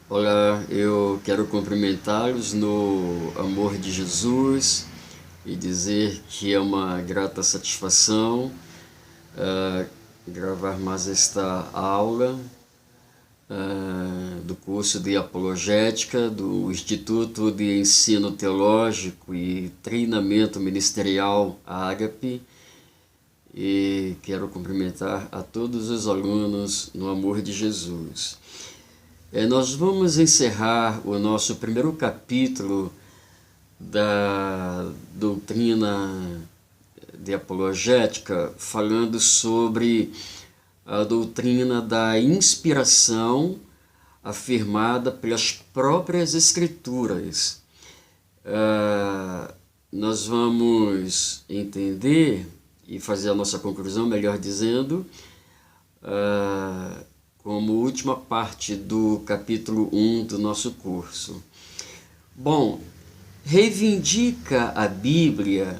Olá, eu quero cumprimentá-los no amor de Jesus e dizer que é uma grata satisfação gravar mais esta aula do curso de Apologética do Instituto de Ensino Teológico e Treinamento Ministerial Ágape, e quero cumprimentar a todos os alunos no amor de Jesus. Nós vamos encerrar o nosso primeiro capítulo da doutrina de apologética falando sobre a doutrina da inspiração afirmada pelas próprias Escrituras. Nós vamos entender e fazer a nossa conclusão, melhor dizendo, como última parte do capítulo 1 do nosso curso. Bom, reivindica a Bíblia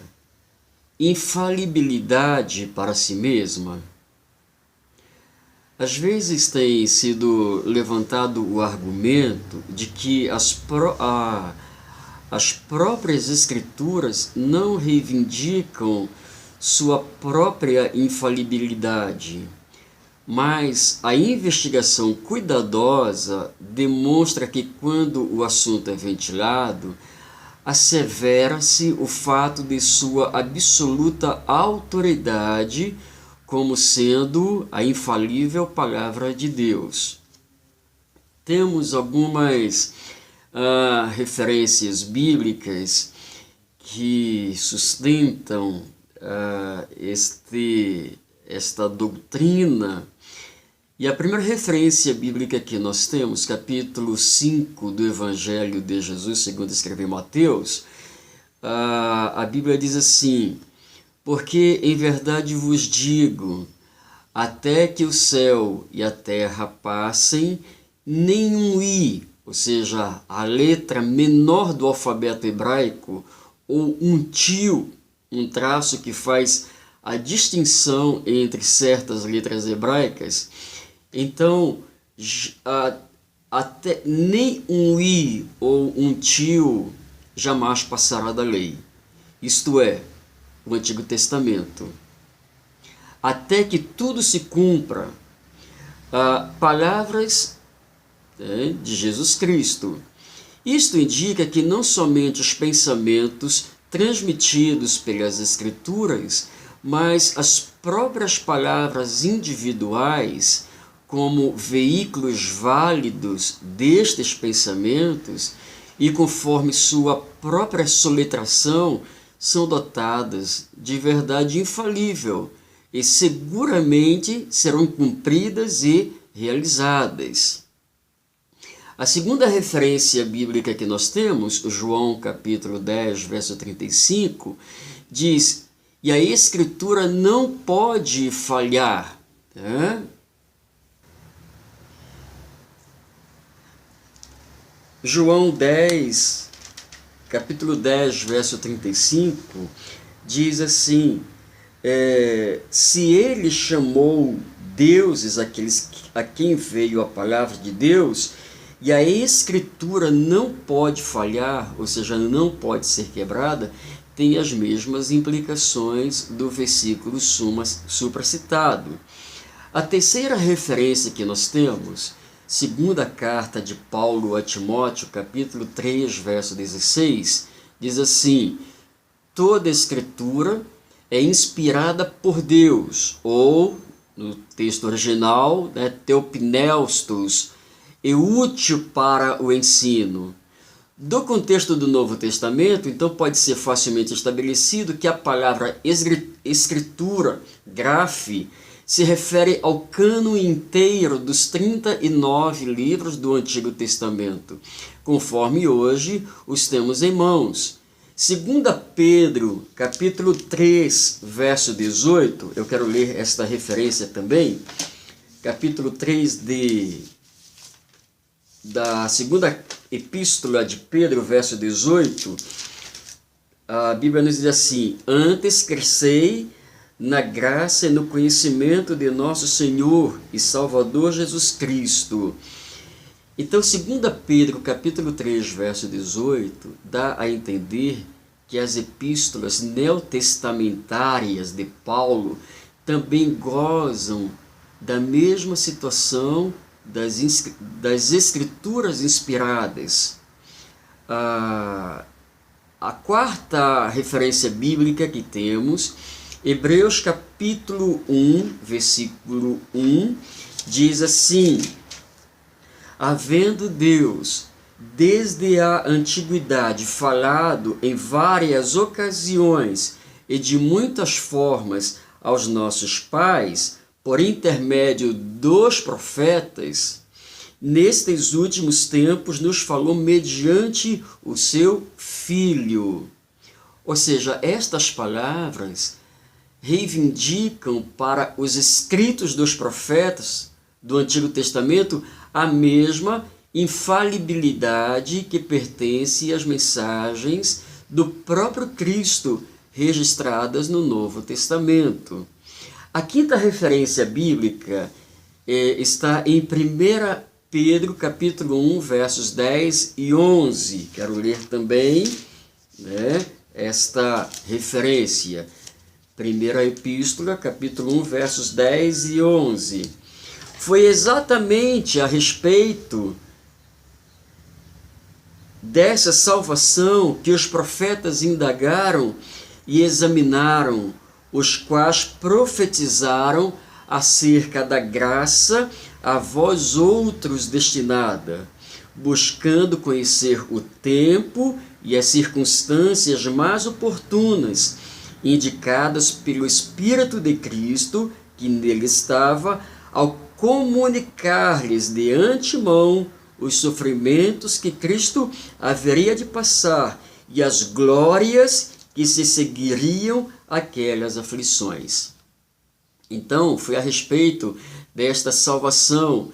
infalibilidade para si mesma? Às vezes tem sido levantado o argumento de que as próprias Escrituras não reivindicam sua própria infalibilidade, mas a investigação cuidadosa demonstra que quando o assunto é ventilado, assevera-se o fato de sua absoluta autoridade como sendo a infalível palavra de Deus. Temos algumas referências bíblicas que sustentam esta doutrina. E a primeira referência bíblica que nós temos, capítulo 5 do Evangelho de Jesus, segundo escreveu Mateus, a Bíblia diz assim: porque em verdade vos digo, até que o céu e a terra passem, nenhum i, ou seja, a letra menor do alfabeto hebraico, ou um tio, um traço que faz a distinção entre certas letras hebraicas, então até nem um i ou um tio jamais passará da lei. Isto é, o Antigo Testamento. Até que tudo se cumpra, palavras de Jesus Cristo. Isto indica que não somente os pensamentos transmitidos pelas Escrituras, mas as próprias palavras individuais, como veículos válidos destes pensamentos, e conforme sua própria soletração, são dotadas de verdade infalível e seguramente serão cumpridas e realizadas. A segunda referência bíblica que nós temos, João capítulo 10, verso 35, diz: e a Escritura não pode falhar. João 10, capítulo 10, verso 35, diz assim: se ele chamou deuses aqueles a quem veio a palavra de Deus, e a Escritura não pode falhar, ou seja, não pode ser quebrada, tem as mesmas implicações do versículo supracitado. A terceira referência que nós temos, segunda carta de Paulo a Timóteo, capítulo 3, verso 16, diz assim: toda Escritura é inspirada por Deus, ou, no texto original, theopneustos, e útil para o ensino. Do contexto do Novo Testamento, então, pode ser facilmente estabelecido que a palavra escritura, graphe, se refere ao cânon inteiro dos 39 livros do Antigo Testamento, conforme hoje os temos em mãos. 2 Pedro, capítulo 3, verso 18, eu quero ler esta referência também, capítulo 3 da segunda epístola de Pedro, verso 18, a Bíblia nos diz assim: antes crescei na graça e no conhecimento de nosso Senhor e Salvador Jesus Cristo. Então, 2 Pedro, capítulo 3, verso 18, dá a entender que as epístolas neotestamentárias de Paulo também gozam da mesma situação das escrituras inspiradas. A quarta referência bíblica que temos, Hebreus capítulo 1, versículo 1, diz assim: havendo Deus, desde a antiguidade, falado em várias ocasiões e de muitas formas aos nossos pais, por intermédio dos profetas, nestes últimos tempos nos falou mediante o seu Filho. Ou seja, estas palavras reivindicam para os escritos dos profetas do Antigo Testamento a mesma infalibilidade que pertence às mensagens do próprio Cristo registradas no Novo Testamento. A quinta referência bíblica está em 1 Pedro capítulo 1, versos 10 e 11. Quero ler também, esta referência. Primeira Epístola, capítulo 1, versos 10 e 11. Foi exatamente a respeito dessa salvação que os profetas indagaram e examinaram, os quais profetizaram acerca da graça a vós outros destinada, buscando conhecer o tempo e as circunstâncias mais oportunas, indicadas pelo Espírito de Cristo, que nele estava, ao comunicar-lhes de antemão os sofrimentos que Cristo haveria de passar e as glórias que se seguiriam àquelas aflições. Então, foi a respeito desta salvação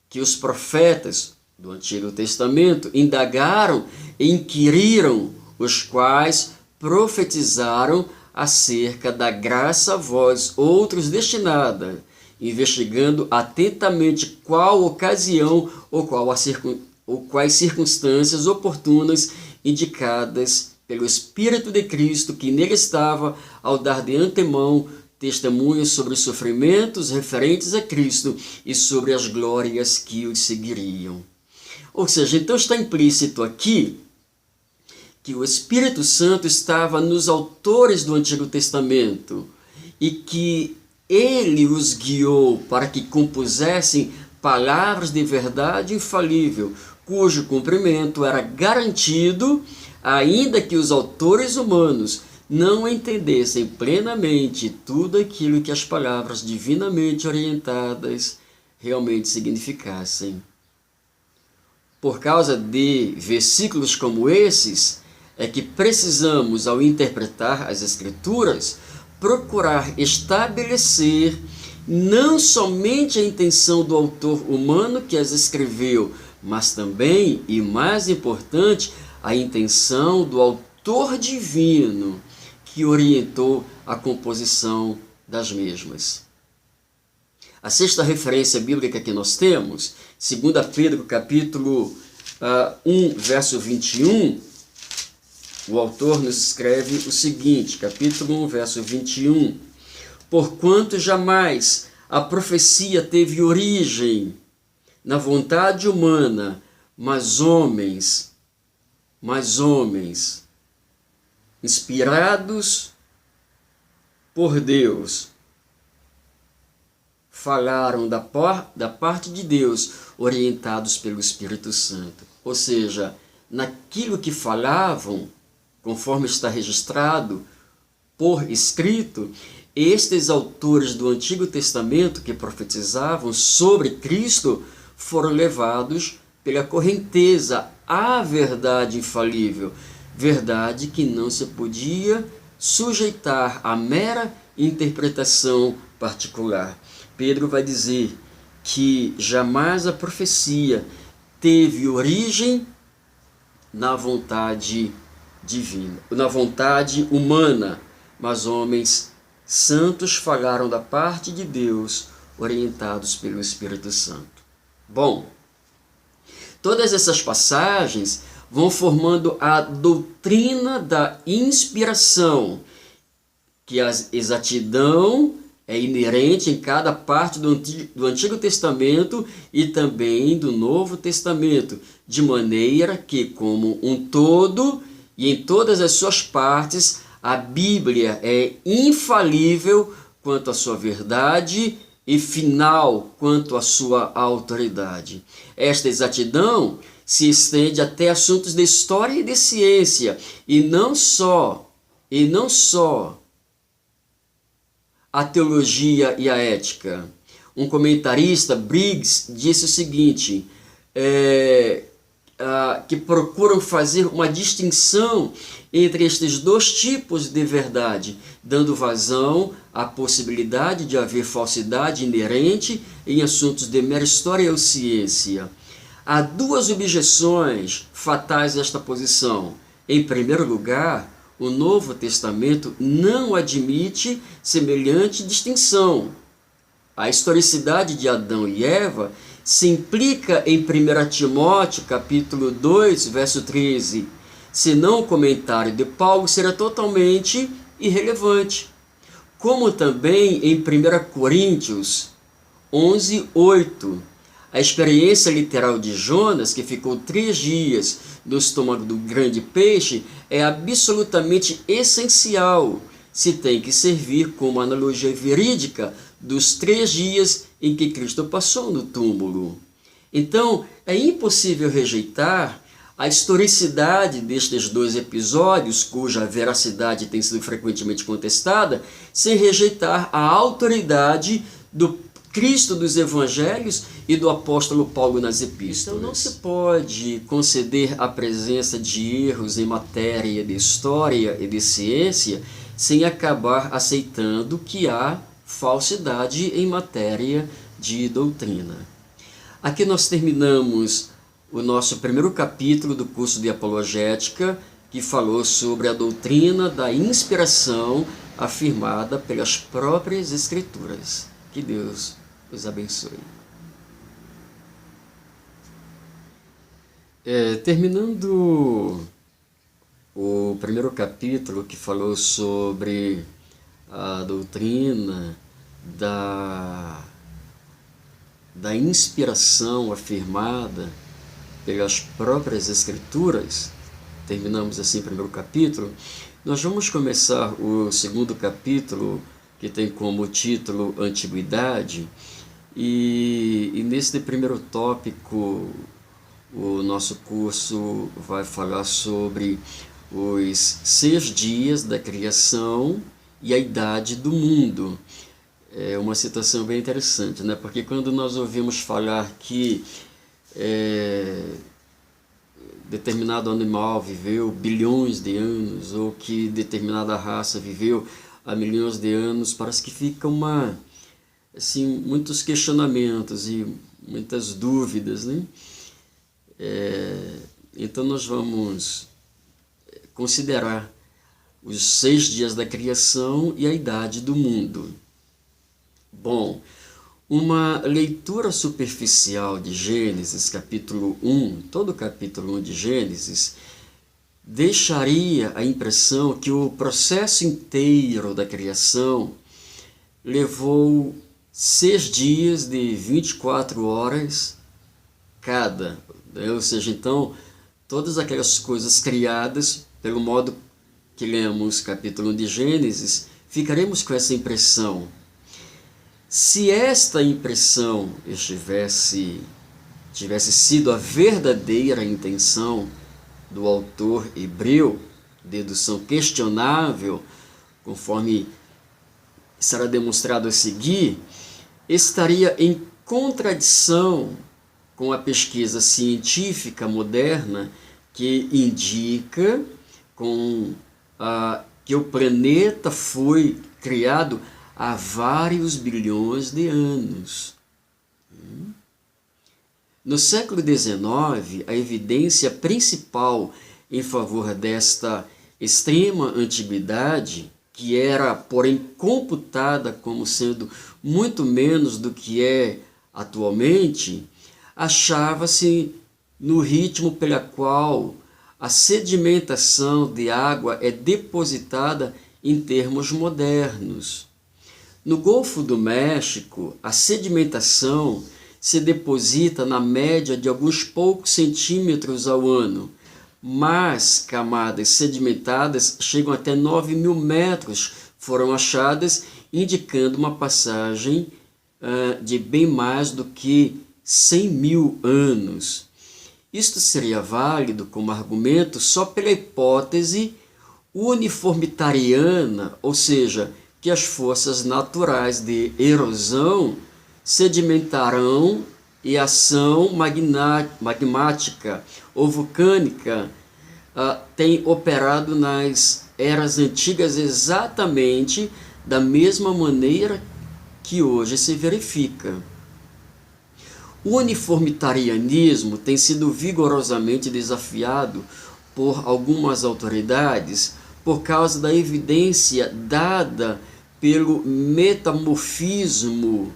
que os profetas do Antigo Testamento indagaram e inquiriram, os quais profetizaram acerca da graça a vós outros destinada, investigando atentamente qual ocasião ou quais circunstâncias oportunas indicadas pelo Espírito de Cristo que nele estava, ao dar de antemão testemunhos sobre os sofrimentos referentes a Cristo e sobre as glórias que os seguiriam. Ou seja, então está implícito aqui que o Espírito Santo estava nos autores do Antigo Testamento e que ele os guiou para que compusessem palavras de verdade infalível, cujo cumprimento era garantido, ainda que os autores humanos não entendessem plenamente tudo aquilo que as palavras divinamente orientadas realmente significassem. Por causa de versículos como esses, é que precisamos, ao interpretar as Escrituras, procurar estabelecer não somente a intenção do autor humano que as escreveu, mas também, e mais importante, a intenção do autor divino que orientou a composição das mesmas. A sexta referência bíblica que nós temos, 2 Pedro capítulo 1, verso 21, o autor nos escreve o seguinte, capítulo 1, verso 21, porquanto jamais a profecia teve origem na vontade humana, mas homens, inspirados por Deus, falaram da parte de Deus, orientados pelo Espírito Santo. Ou seja, naquilo que falavam, conforme está registrado por escrito, estes autores do Antigo Testamento que profetizavam sobre Cristo foram levados pela correnteza à verdade infalível, verdade que não se podia sujeitar à mera interpretação particular. Pedro vai dizer que jamais a profecia teve origem na vontade divina, na vontade humana, mas homens santos falaram da parte de Deus, orientados pelo Espírito Santo. Bom, Todas essas passagens vão formando a doutrina da inspiração, que a exatidão é inerente em cada parte do Antigo Testamento e também do Novo Testamento, de maneira que, como um todo e em todas as suas partes, a Bíblia é infalível quanto à sua verdade e final quanto à sua autoridade. Esta exatidão se estende até assuntos de história e de ciência, e não só a teologia e a ética. Um comentarista, Briggs, disse o seguinte, que procuram fazer uma distinção entre estes dois tipos de verdade, dando vazão à possibilidade de haver falsidade inerente em assuntos de mera história ou ciência. Há duas objeções fatais a esta posição. Em primeiro lugar, o Novo Testamento não admite semelhante distinção. A historicidade de Adão e Eva se implica em 1 Timóteo, capítulo 2, verso 13. Senão o comentário de Paulo será totalmente irrelevante. Como também em 1 Coríntios 11, 8. A experiência literal de Jonas, que ficou 3 dias no estômago do grande peixe, é absolutamente essencial, se tem que servir como analogia verídica dos 3 dias em que Cristo passou no túmulo. Então, é impossível rejeitar a historicidade destes 2 episódios, cuja veracidade tem sido frequentemente contestada, sem rejeitar a autoridade do Cristo dos Evangelhos e do apóstolo Paulo nas epístolas. Então não se pode conceder a presença de erros em matéria de história e de ciência sem acabar aceitando que há falsidade em matéria de doutrina. Aqui nós terminamos o nosso primeiro capítulo do curso de Apologética, que falou sobre a doutrina da inspiração afirmada pelas próprias Escrituras. Que Deus os abençoe. Terminando o primeiro capítulo, que falou sobre a doutrina da inspiração afirmada pelas próprias Escrituras, terminamos assim o primeiro capítulo. Nós vamos começar o segundo capítulo, que tem como título Antiguidade, e nesse primeiro tópico o nosso curso vai falar sobre os 6 dias da criação e a idade do mundo. É uma situação bem interessante, né? Porque quando nós ouvimos falar que determinado animal viveu bilhões de anos, ou que determinada raça viveu há milhões de anos, parece que fica muitos questionamentos e muitas dúvidas, né? Então nós vamos considerar os 6 dias da criação e a idade do mundo. Bom, uma leitura superficial de Gênesis, capítulo 1, todo o capítulo 1 de Gênesis, deixaria a impressão que o processo inteiro da criação levou 6 dias de 24 horas cada. Ou seja, então, todas aquelas coisas criadas, pelo modo que lemos capítulo 1 de Gênesis, ficaremos com essa impressão. Se esta impressão tivesse sido a verdadeira intenção do autor hebreu, dedução questionável, conforme será demonstrado a seguir, estaria em contradição com a pesquisa científica moderna, que indica que o planeta foi criado há vários bilhões de anos. No século XIX, a evidência principal em favor desta extrema antiguidade, que era, porém, computada como sendo muito menos do que é atualmente, achava-se no ritmo pela qual a sedimentação de água é depositada em termos modernos. No Golfo do México, a sedimentação se deposita na média de alguns poucos centímetros ao ano, mas camadas sedimentadas chegam até 9.000 metros foram achadas, indicando uma passagem de bem mais do que 100.000 anos. Isto seria válido como argumento só pela hipótese uniformitariana, ou seja, que as forças naturais de erosão, sedimentarão e ação magmática ou vulcânica têm operado nas eras antigas exatamente da mesma maneira que hoje se verifica. O uniformitarianismo tem sido vigorosamente desafiado por algumas autoridades por causa da evidência dada pelo metamorfismo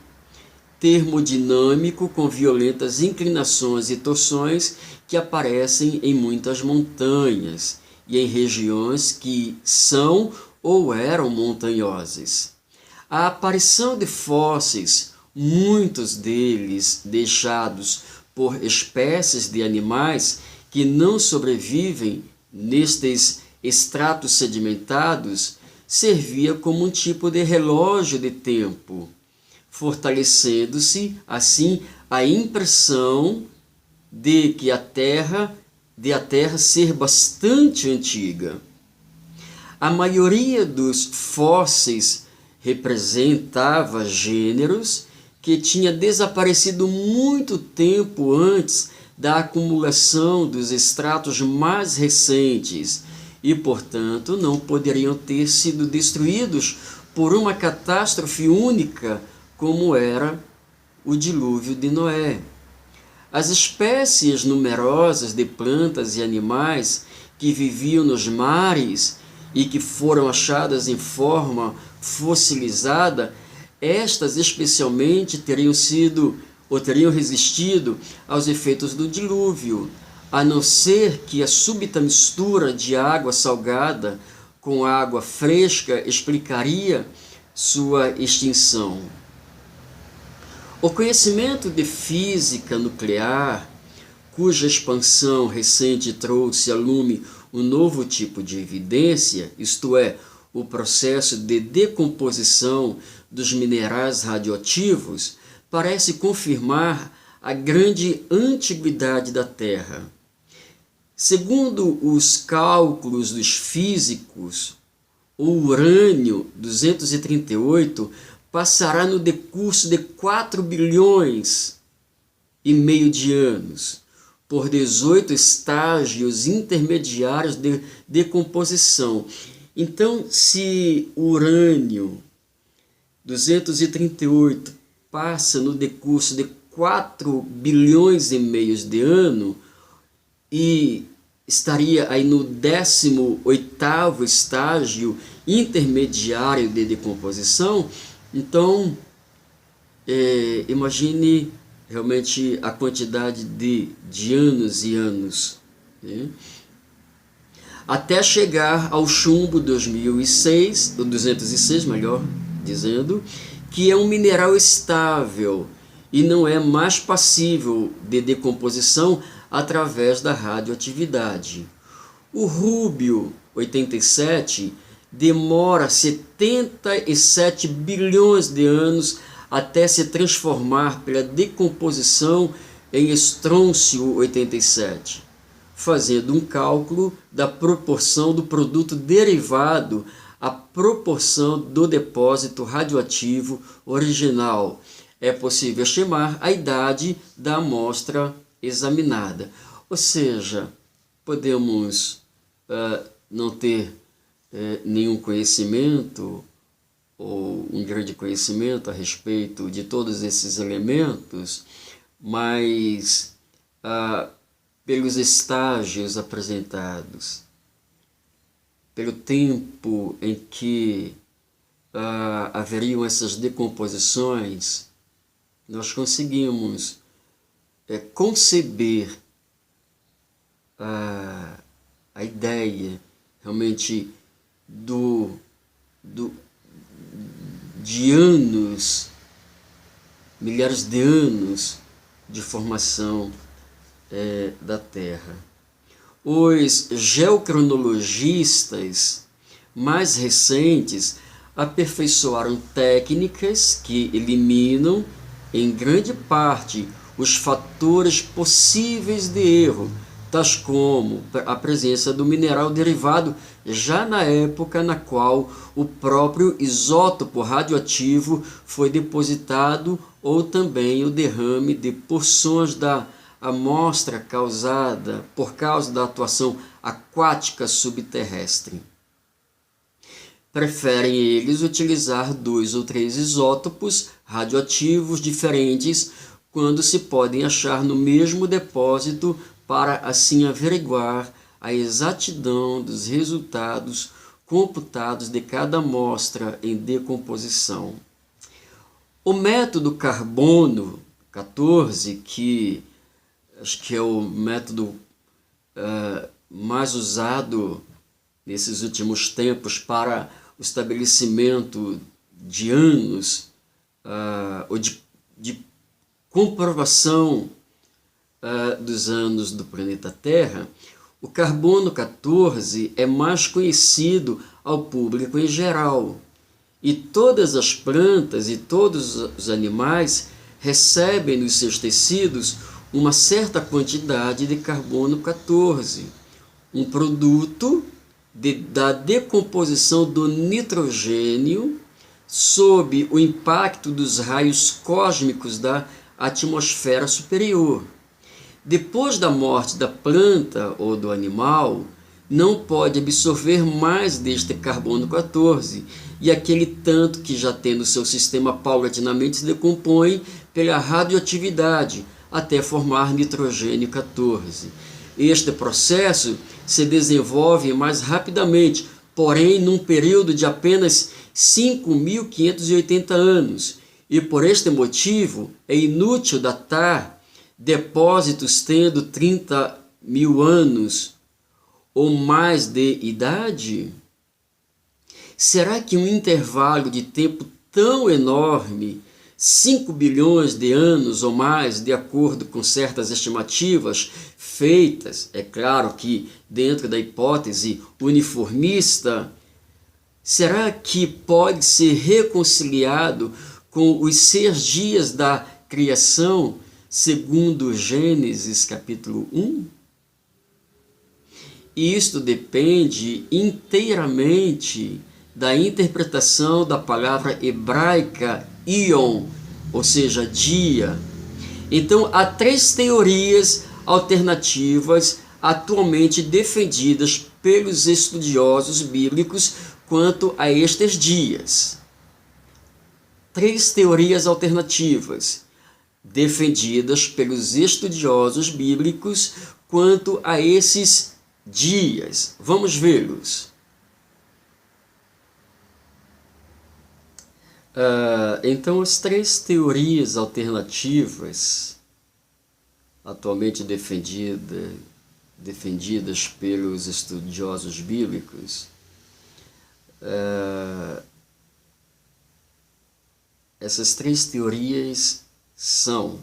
termodinâmico com violentas inclinações e torções que aparecem em muitas montanhas e em regiões que são ou eram montanhosas. A aparição de fósseis, muitos deles deixados por espécies de animais que não sobrevivem nestes estratos sedimentados, servia como um tipo de relógio de tempo, fortalecendo-se assim a impressão de que a Terra ser bastante antiga. A maioria dos fósseis representava gêneros que tinha desaparecido muito tempo antes da acumulação dos estratos mais recentes e, portanto, não poderiam ter sido destruídos por uma catástrofe única como era o dilúvio de Noé. As espécies numerosas de plantas e animais que viviam nos mares e que foram achadas em forma fossilizada, estas especialmente teriam resistido aos efeitos do dilúvio, a não ser que a súbita mistura de água salgada com água fresca explicaria sua extinção. O conhecimento de física nuclear, cuja expansão recente trouxe a lume um novo tipo de evidência, isto é, o processo de decomposição dos minerais radioativos, parece confirmar a grande antiguidade da Terra. Segundo os cálculos dos físicos, o urânio-238 passará no decurso de 4 bilhões e meio de anos, por 18 estágios intermediários de decomposição. Então, se o urânio-238 passa no decurso de 4 bilhões e meio de anos e estaria aí no 18º estágio intermediário de decomposição, então imagine realmente a quantidade de anos e anos, né? Até chegar ao chumbo 2006, ou 206, melhor dizendo, que é um mineral estável e não é mais passível de decomposição através da radioatividade. O rúbio 87 demora 77 bilhões de anos até se transformar pela decomposição em estrôncio 87, fazendo um cálculo da proporção do produto derivado à proporção do depósito radioativo original. É possível estimar a idade da amostra examinada. Ou seja, podemos não ter nenhum conhecimento ou um grande conhecimento a respeito de todos esses elementos, mas pelos estágios apresentados, pelo tempo em que haveriam essas decomposições, nós conseguimos conceber a ideia realmente de anos, milhares de anos de formação da Terra. Os geocronologistas mais recentes aperfeiçoaram técnicas que eliminam, em grande parte, os fatores possíveis de erro, tais como a presença do mineral derivado já na época na qual o próprio isótopo radioativo foi depositado, ou também o derrame de porções da amostra causada por causa da atuação aquática subterrestre. Preferem eles utilizar 2 ou 3 isótopos radioativos diferentes quando se podem achar no mesmo depósito, para assim averiguar a exatidão dos resultados computados de cada amostra em decomposição. O método carbono 14, que acho que é o método mais usado nesses últimos tempos para o estabelecimento de anos ou de comprovação dos anos do planeta Terra, o carbono 14 é mais conhecido ao público em geral. E todas as plantas e todos os animais recebem nos seus tecidos uma certa quantidade de carbono 14, um produto da decomposição do nitrogênio sob o impacto dos raios cósmicos da atmosfera superior. Depois da morte da planta ou do animal, não pode absorver mais deste carbono 14, e aquele tanto que já tem no seu sistema paulatinamente se decompõe pela radioatividade até formar nitrogênio 14. Este processo se desenvolve mais rapidamente, porém num período de apenas 5.580 anos, e por este motivo é inútil datar depósitos tendo 30.000 anos ou mais de idade? Será que um intervalo de tempo tão enorme, 5 bilhões de anos ou mais, de acordo com certas estimativas feitas, é claro que dentro da hipótese uniformista, será que pode ser reconciliado com os 6 dias da criação, segundo Gênesis capítulo 1? Isto depende inteiramente da interpretação da palavra hebraica ion, ou seja, dia. Então, há 3 teorias alternativas atualmente defendidas pelos estudiosos bíblicos quanto a estes dias. 3 teorias alternativas defendidas pelos estudiosos bíblicos quanto a esses dias. Vamos vê-los. Então, as 3 teorias alternativas atualmente defendidas pelos estudiosos bíblicos, essas 3 teorias são: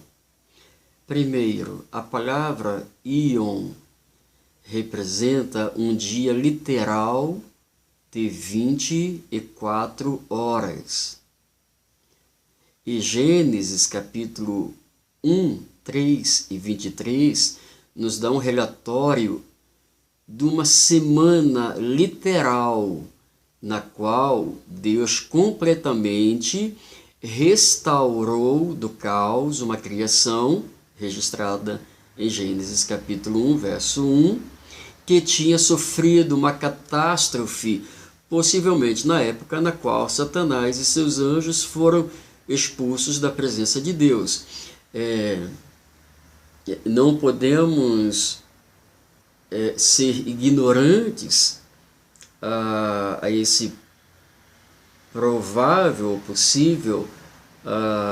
primeiro, a palavra íon representa um dia literal de 24 horas. E Gênesis capítulo 1, 3 e 23 nos dá um relatório de uma semana literal, na qual Deus completamente restaurou do caos uma criação registrada em Gênesis capítulo 1, verso 1, que tinha sofrido uma catástrofe, possivelmente na época na qual Satanás e seus anjos foram expulsos da presença de Deus. Não podemos ser ignorantes a esse provável ou possível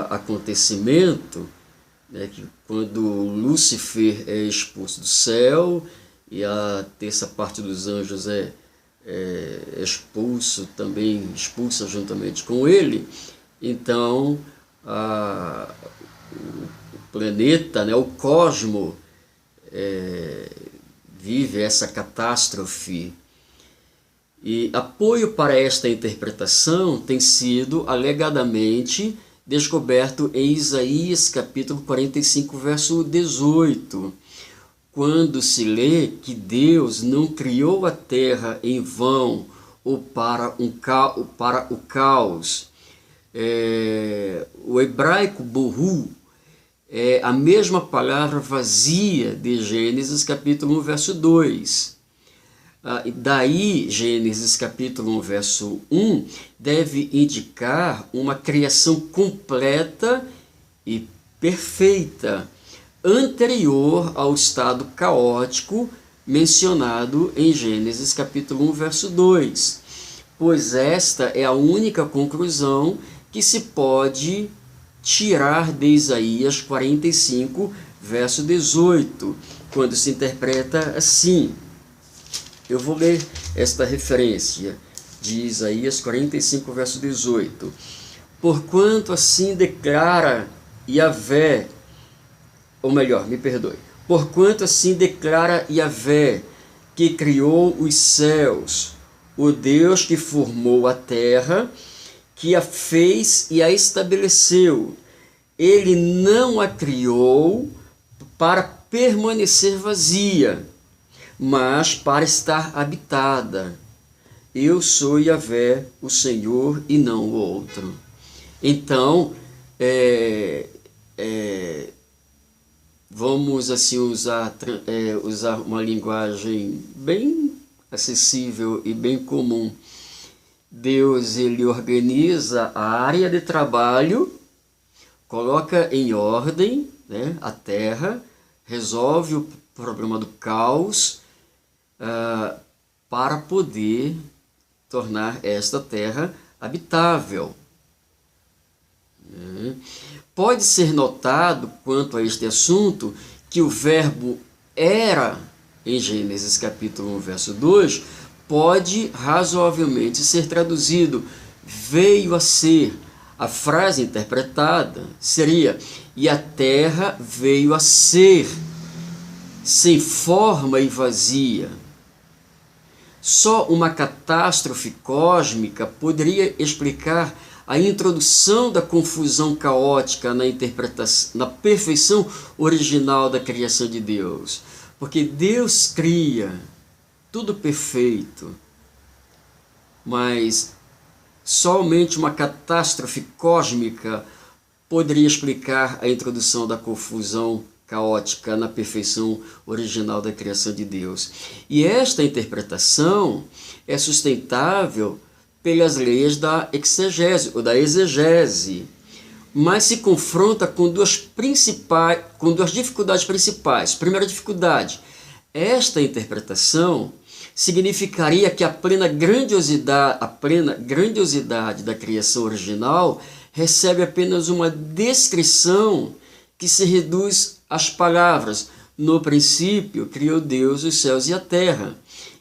acontecimento, que quando Lúcifer é expulso do céu e a terça parte dos anjos é expulsa juntamente com ele. Então o planeta, né, o cosmo, vive essa catástrofe. E apoio para esta interpretação tem sido alegadamente descoberto em Isaías capítulo 45, verso 18, quando se lê que Deus não criou a terra em vão ou para o caos. O hebraico bohu é a mesma palavra vazia de Gênesis capítulo 1, verso 2. Daí, Gênesis capítulo 1, verso 1, deve indicar uma criação completa e perfeita, anterior ao estado caótico mencionado em Gênesis capítulo 1, verso 2, pois esta é a única conclusão que se pode tirar de Isaías 45, verso 18, quando se interpreta assim. Eu vou ler esta referência de Isaías 45, verso 18. Porquanto assim declara Yahvé, ou melhor, me perdoe. Porquanto assim declara Yahvé, que criou os céus, o Deus que formou a terra, que a fez e a estabeleceu. Ele não a criou para permanecer vazia, mas para estar habitada. Eu sou Yahvé, o Senhor, e não o outro. Então, vamos assim usar uma linguagem bem acessível e bem comum. Deus, ele organiza a área de trabalho, coloca em ordem, né, a terra, resolve o problema do caos, para poder tornar esta terra habitável. Pode ser notado, quanto a este assunto, que o verbo era, em Gênesis capítulo 1, verso 2, pode razoavelmente ser traduzido veio a ser. A frase interpretada seria: e a terra veio a ser, sem forma e vazia. Só uma catástrofe cósmica poderia explicar a introdução da confusão caótica na perfeição original da criação de Deus. Porque Deus cria tudo perfeito, mas somente uma catástrofe cósmica poderia explicar a introdução da confusão caótica na perfeição original da criação de Deus. E esta interpretação é sustentável pelas leis da exegese, ou da exegese, mas se confronta com duas dificuldades principais. Primeira dificuldade: esta interpretação significaria que a plena grandiosidade da criação original recebe apenas uma descrição que se reduz às palavras: no princípio criou Deus os céus e a terra.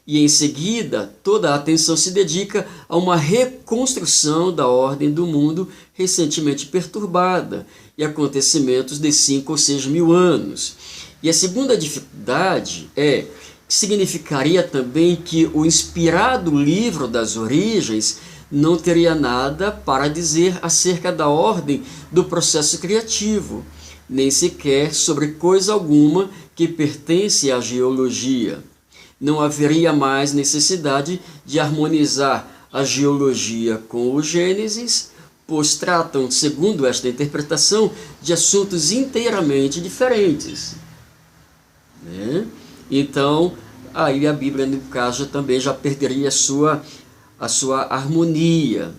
E em seguida, toda a atenção se dedica a uma reconstrução da ordem do mundo recentemente perturbada e acontecimentos de 5 ou 6 mil anos. E a segunda dificuldade significaria também que o inspirado livro das origens não teria nada para dizer acerca da ordem do processo criativo, nem sequer sobre coisa alguma que pertence à geologia. Não haveria mais necessidade de harmonizar a geologia com o Gênesis, pois tratam, segundo esta interpretação, de assuntos inteiramente diferentes. Então, aí a Bíblia, no caso, também já perderia a sua harmonia.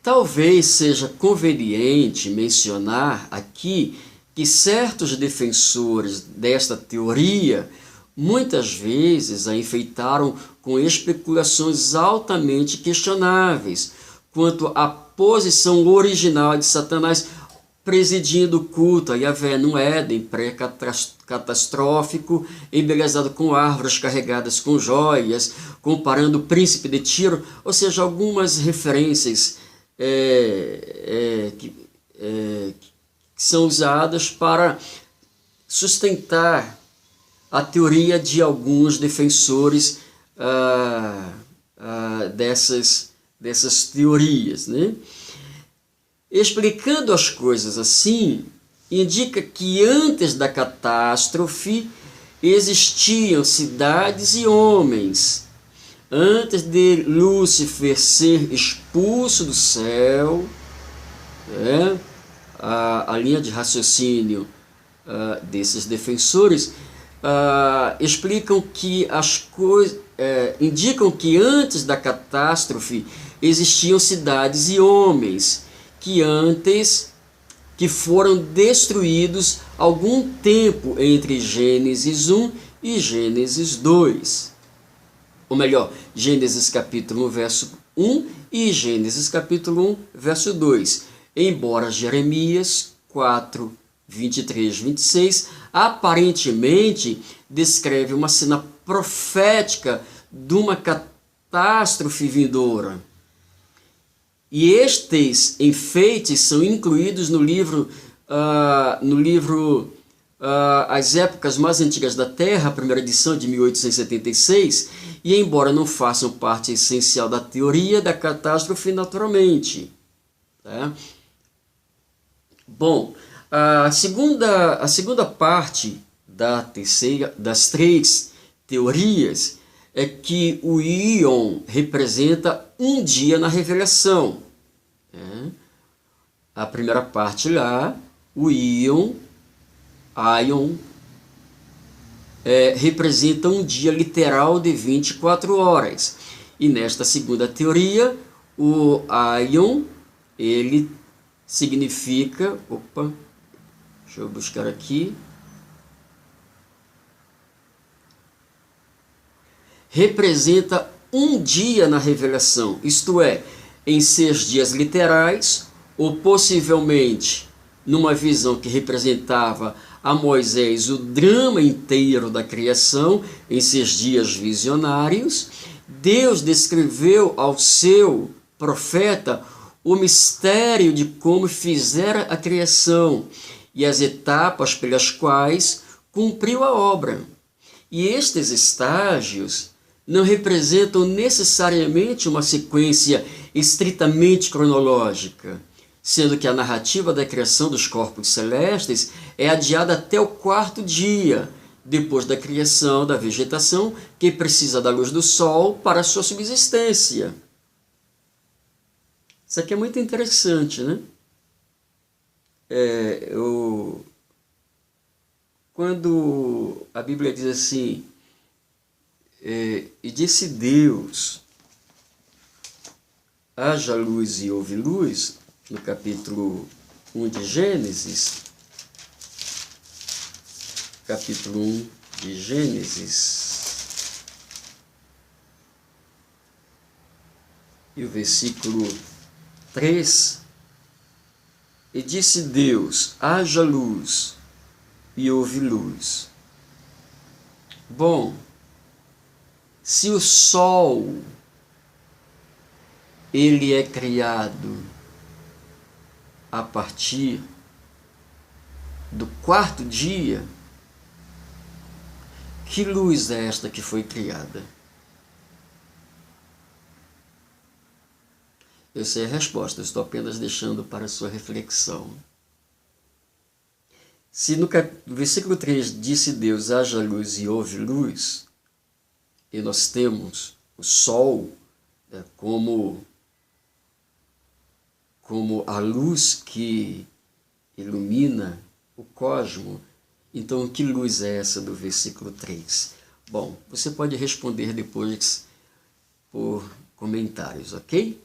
Talvez seja conveniente mencionar aqui que certos defensores desta teoria muitas vezes a enfeitaram com especulações altamente questionáveis quanto à posição original de Satanás. presidindo o culto a Yahvé no Éden pré-catastrófico, embelezado com árvores carregadas com joias, comparando o príncipe de Tiro, ou seja, algumas referências que são usadas para sustentar a teoria de alguns defensores dessas teorias, né? Explicando as coisas assim, indica que antes da catástrofe existiam cidades e homens. Antes de Lúcifer ser expulso do céu, a linha de raciocínio desses defensores explicam que as coisas, indicam que antes da catástrofe existiam cidades e homens que foram destruídos algum tempo entre Gênesis 1 e Gênesis 2. Ou melhor, Gênesis capítulo 1, verso 1 e Gênesis capítulo 1, verso 2. Embora Jeremias 4, 23, 26 aparentemente descreve uma cena profética de uma catástrofe vindoura. E estes enfeites são incluídos no livro As Épocas Mais Antigas da Terra, a primeira edição de 1876, e embora não façam parte essencial da teoria da catástrofe naturalmente. Tá? Bom, a segunda parte das três teorias é que o íon representa um dia na revelação. A primeira parte lá, o íon, representa um dia literal de 24 horas. E nesta segunda teoria, o aion, ele significa... deixa eu buscar aqui. Representa um dia na revelação, isto é, em 6 dias literais, ou possivelmente numa visão que representava a Moisés o drama inteiro da criação, em 6 dias visionários. Deus descreveu ao seu profeta o mistério de como fizera a criação e as etapas pelas quais cumpriu a obra. E estes estágios não representam necessariamente uma sequência estritamente cronológica, sendo que a narrativa da criação dos corpos celestes é adiada até o 4º dia, depois da criação da vegetação, que precisa da luz do sol para a sua subsistência. Isso aqui é muito interessante, né? Quando a Bíblia diz assim, e disse Deus, haja luz e houve luz, no capítulo 1 de Gênesis, capítulo 1 de Gênesis, e o versículo 3, e disse Deus, haja luz, e houve luz. Bom, se o sol, ele é criado a partir do 4º dia, que luz é esta que foi criada? Eu sei a resposta, eu estou apenas deixando para a sua reflexão. Se no versículo 3 disse Deus, haja luz e houve luz, e nós temos o sol como a luz que ilumina o cosmos, então que luz é essa do versículo 3? Bom, você pode responder depois por comentários, ok?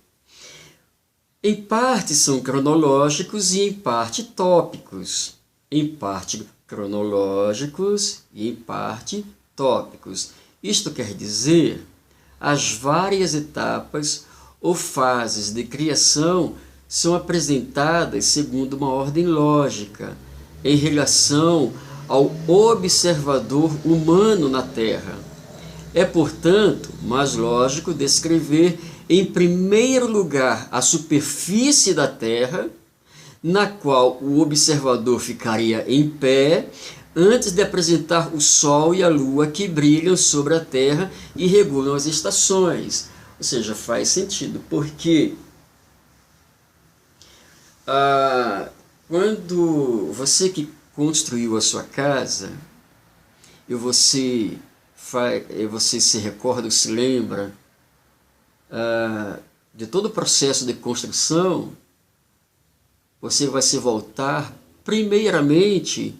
Em parte são cronológicos e em parte tópicos. Em parte cronológicos e em parte tópicos. Isto quer dizer, as várias etapas ou fases de criação são apresentadas segundo uma ordem lógica, em relação ao observador humano na Terra. É, portanto, mais lógico descrever, em primeiro lugar, a superfície da Terra, na qual o observador ficaria em pé, antes de apresentar o Sol e a Lua que brilham sobre a Terra e regulam as estações. Ou seja, faz sentido, porque quando você que construiu a sua casa, e você se recorda ou se lembra de todo o processo de construção, você vai se voltar primeiramente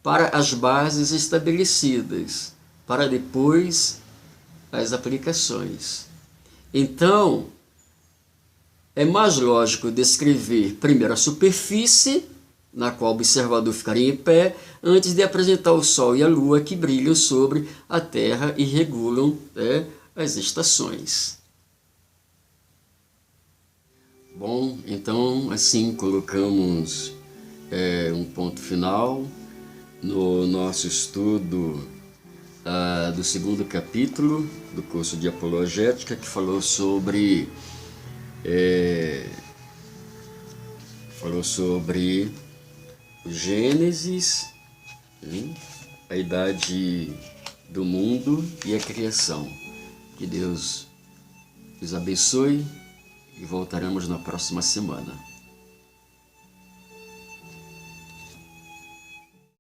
para as bases estabelecidas, para depois as aplicações. Então, é mais lógico descrever primeiro a superfície, na qual o observador ficaria em pé, antes de apresentar o Sol e a Lua que brilham sobre a Terra e regulam as estações. Bom, então assim colocamos um ponto final no nosso estudo do segundo capítulo do curso de Apologética, que falou sobre o Gênesis, a idade do mundo e a criação. Que Deus os abençoe e voltaremos na próxima semana.